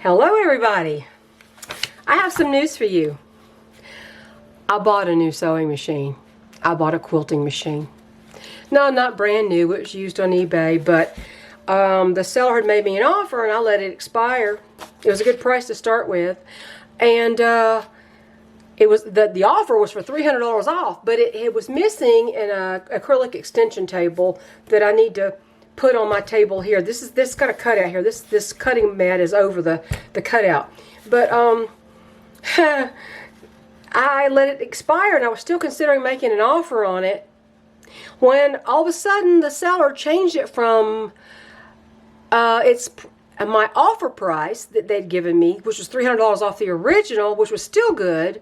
Hello everybody. I have some news for you. I bought a new sewing machine. I bought a quilting machine. No, not brand new. It was used on eBay, but the seller had made me an offer and I let it expire. It was a good price to start with. And it was the offer was for $300 off, but it was missing an acrylic extension table that I need to put on my table here. This got a cutout here. This cutting mat is over the cutout. But I let it expire and I was still considering making an offer on it when all of a sudden the seller changed it from my offer price that they'd given me, which was $300 off the original, which was still good.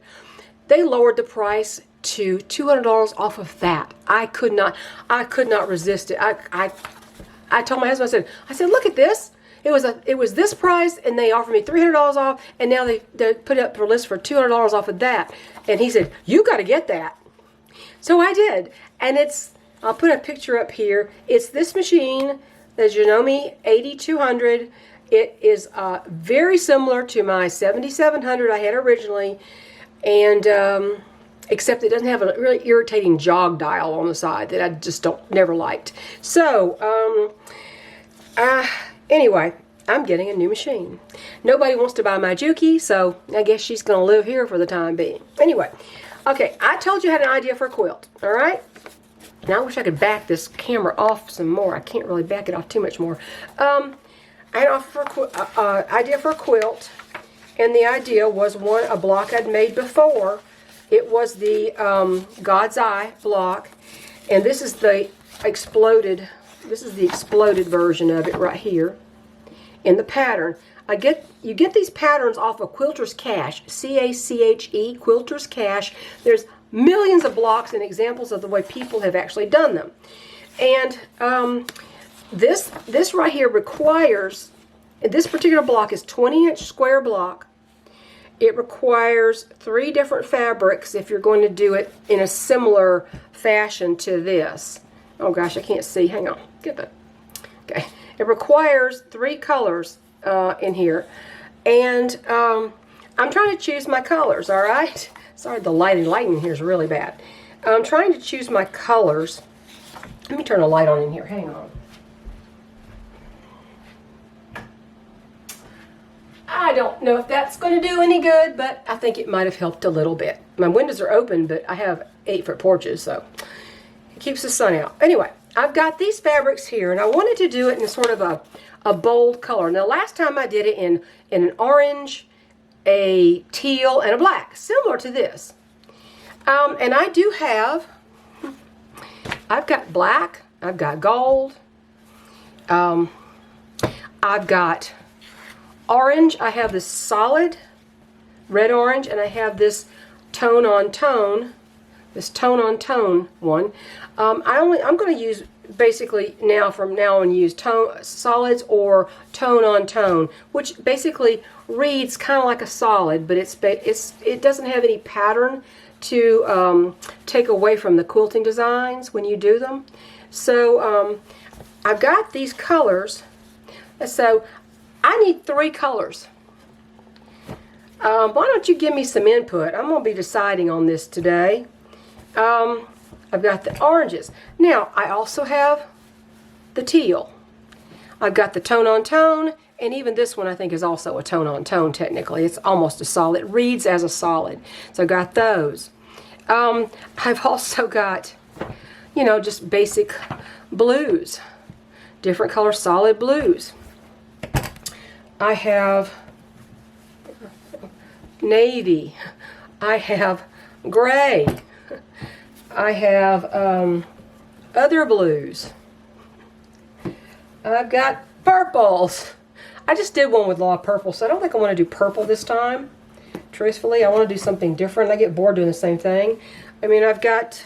They lowered the price to $200 off of that. I could not resist it. I told my husband, I said, look at this. It was this price, and they offered me $300 off, and now they put it up for a list for $200 off of that. And he said, you got to get that. So I did, and I'll put a picture up here. It's this machine, the Janome 8200. It is very similar to my 7700 I had originally, and except it doesn't have a really irritating jog dial on the side that I just never liked. So, anyway, I'm getting a new machine. Nobody wants to buy my Juki, so I guess she's going to live here for the time being. Anyway, okay, I told you I had an idea for a quilt, all right? Now I wish I could back this camera off some more. I can't really back it off too much more. I had an idea for a quilt, and the idea was a block I'd made before. It was the God's Eye block, and this is the exploded version of it right here in the pattern. You get these patterns off of Quilter's Cache, C-A-C-H-E, Quilter's Cache. There's millions of blocks and examples of the way people have actually done them. And this right here requires, this particular block is 20-inch square block. It requires 3 different fabrics if you're going to do it in a similar fashion to this. Oh gosh, I can't see. Hang on. Get that. Okay. It requires 3 colors in here. And I'm trying to choose my colors, all right? Sorry, the lighting here is really bad. I'm trying to choose my colors. Let me turn a light on in here. Hang on. I don't know if that's going to do any good, but I think it might have helped a little bit. My windows are open, but I have 8-foot porches, so it keeps the sun out. Anyway, I've got these fabrics here, and I wanted to do it in sort of a bold color. Now, last time I did it in an orange, a teal, and a black, similar to this. And I do have, I've got black, I've got gold, I've got orange. I have this solid red orange, and I have this tone on tone one. I'm going to use basically from now on use solids or tone on tone, which basically reads kind of like a solid, but it doesn't have any pattern to take away from the quilting designs when you do them. So I've got these colors. So I need 3 colors. Why don't you give me some input? I'm going to be deciding on this today. I've got the oranges. Now, I also have the teal. I've got the tone on tone, and even this one I think is also a tone on tone technically. It's almost a solid. It reads as a solid. So I got those. I've also got, just basic blues. Different color solid blues. I have navy. I have gray. I have other blues. I've got purples. I just did one with a lot of purple, so I don't think I want to do purple this time. Truthfully, I want to do something different. I get bored doing the same thing. I mean, I've got,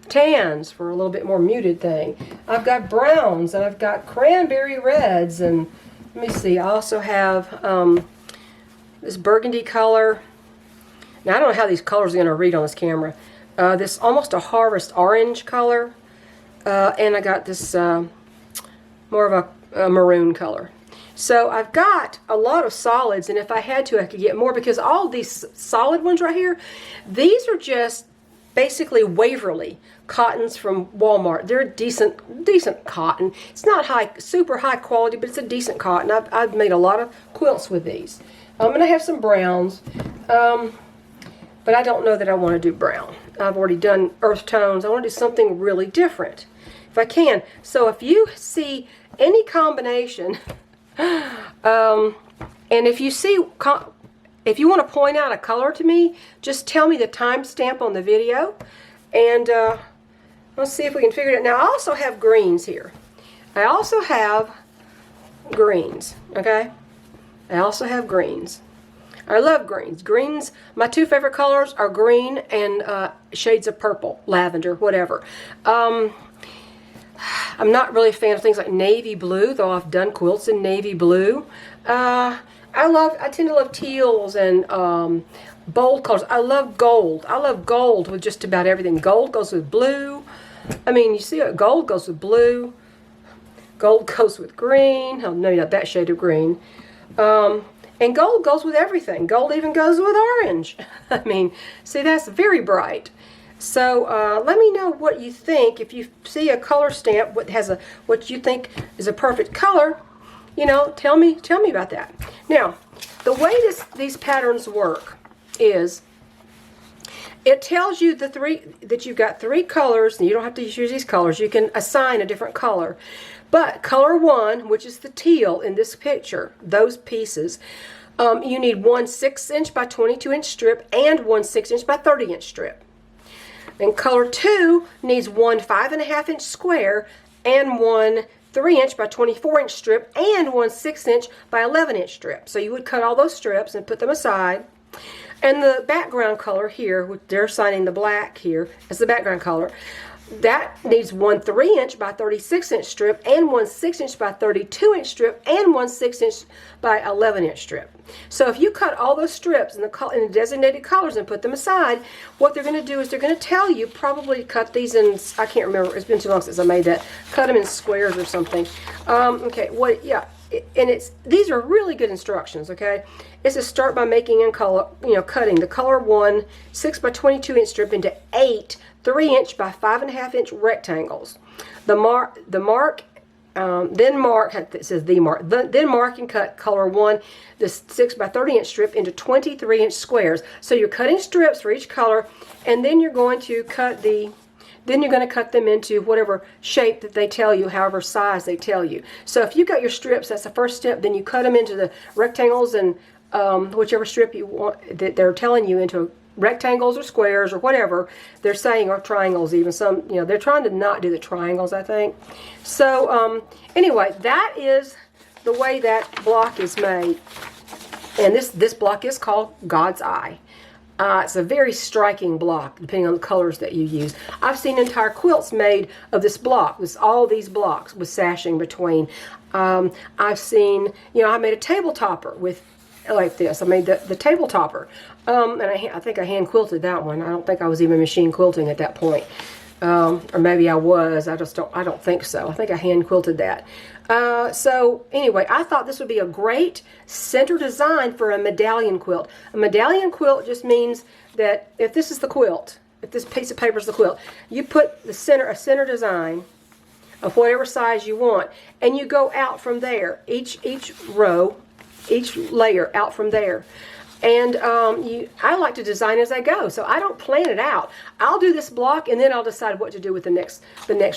tans for a little bit more muted thing. I've got browns, and I've got cranberry reds, and let me see, I also have this burgundy color. Now, I don't know how these colors are going to read on this camera. This almost a harvest orange color, and I got this more of a maroon color. So I've got a lot of solids, and if I had to, I could get more, because all these solid ones right here, these are just basically Waverly cottons from Walmart. They're decent cotton. It's not super high quality, but it's a decent cotton. I've made a lot of quilts with these. I'm going to have some browns, but I don't know that I want to do brown. I've already done earth tones. I want to do something really different if I can. So if you see any combination, and if you see, if you want to point out a color to me, just tell me the timestamp on the video, and let's see if we can figure it out. Now, I also have greens here. I also have greens, okay? I also have greens. I love greens. Greens, my two favorite colors are green and shades of purple, lavender, whatever. I'm not really a fan of things like navy blue, though I've done quilts in navy blue. I tend to love teals and bold colors. I love gold. I love gold with just about everything. Gold goes with blue. I mean, you see it, gold goes with blue. Gold goes with green. Oh, no, not that shade of green. And gold goes with everything. Gold even goes with orange. I mean, see, that's very bright. So let me know what you think. If you see a color stamp what you think is a perfect color, you know, tell me about that. Now, the way these patterns work is it tells you that you've got three colors, and you don't have to use these colors. You can assign a different color. But color 1, which is the teal in this picture, those pieces, you need one 6-inch by 22-inch strip and one 6-inch by 30-inch strip. And color 2 needs one 5.5-inch square and one 3-inch by 24-inch strip and one 6-inch by 11-inch strip. So you would cut all those strips and put them aside. And the background color here, which they're assigning the black here as the background color, that needs one 3-inch by 36-inch strip and one 6-inch by 32-inch strip and one 6-inch by 11-inch strip. So if you cut all those strips in the designated colors and put them aside, what they're going to do is they're going to tell you, probably cut these in, I can't remember, it's been too long since I made that, cut them in squares or something. Okay, and these are really good instructions, okay? It's to start by making and cutting the color 1 6 by 22-inch strip into 8 3-inch by 5.5-inch rectangles. Then mark and cut color 1, the 6 by 30-inch strip, into 23-inch squares. So you're cutting strips for each color, and then you're going to cut them into whatever shape that they tell you, however size they tell you. So if you got your strips, that's the first step. Then you cut them into the rectangles and whichever strip you want that they're telling you, into rectangles or squares or whatever they're saying, or triangles even. Some, they're trying to not do the triangles, I think. So anyway, that is the way that block is made. And this block is called God's Eye. It's a very striking block, depending on the colors that you use. I've seen entire quilts made of this block, with all these blocks with sashing between. I've seen, I made a table topper with like this. I made the table topper, and I think I hand quilted that one. I don't think I was even machine quilting at that point, or maybe I was. I don't think so. I think I hand quilted that. So anyway, I thought this would be a great center design for a medallion quilt. A medallion quilt just means that if this is the quilt, if this piece of paper is the quilt, you put a center design of whatever size you want, and you go out from there, each row, each layer out from there. And I like to design as I go, so I don't plan it out. I'll do this block, and then I'll decide what to do with the next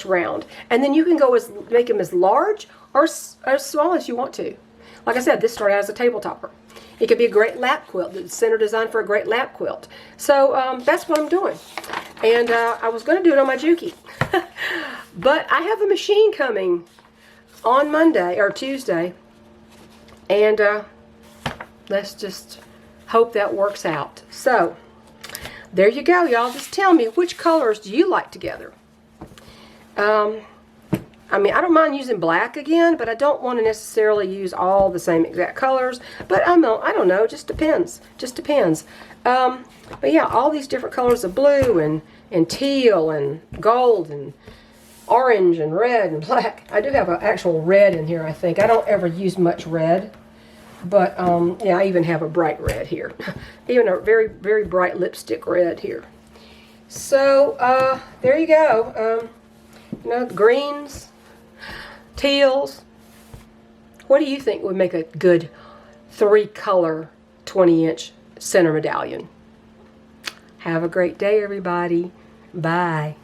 round. And then you can make them as large or as small as you want to. Like I said, this started out as a table topper. It could be a great lap quilt, the center design for a great lap quilt. So that's what I'm doing. And I was going to do it on my Juki, but I have a machine coming on Monday or Tuesday, and let's just hope that works out. So there you go, y'all. Just tell me, which colors do you like together? I mean, I don't mind using black again, but I don't want to necessarily use all the same exact colors. But I don't know. It just depends. Just depends. But yeah, all these different colors of blue and teal and gold and orange and red and black. I do have an actual red in here, I think. I don't ever use much red. But, yeah, I even have a bright red here. Even a very, very bright lipstick red here. So, there you go. You know, greens, teals. What do you think would make a good 3-color 20-inch center medallion? Have a great day, everybody. Bye.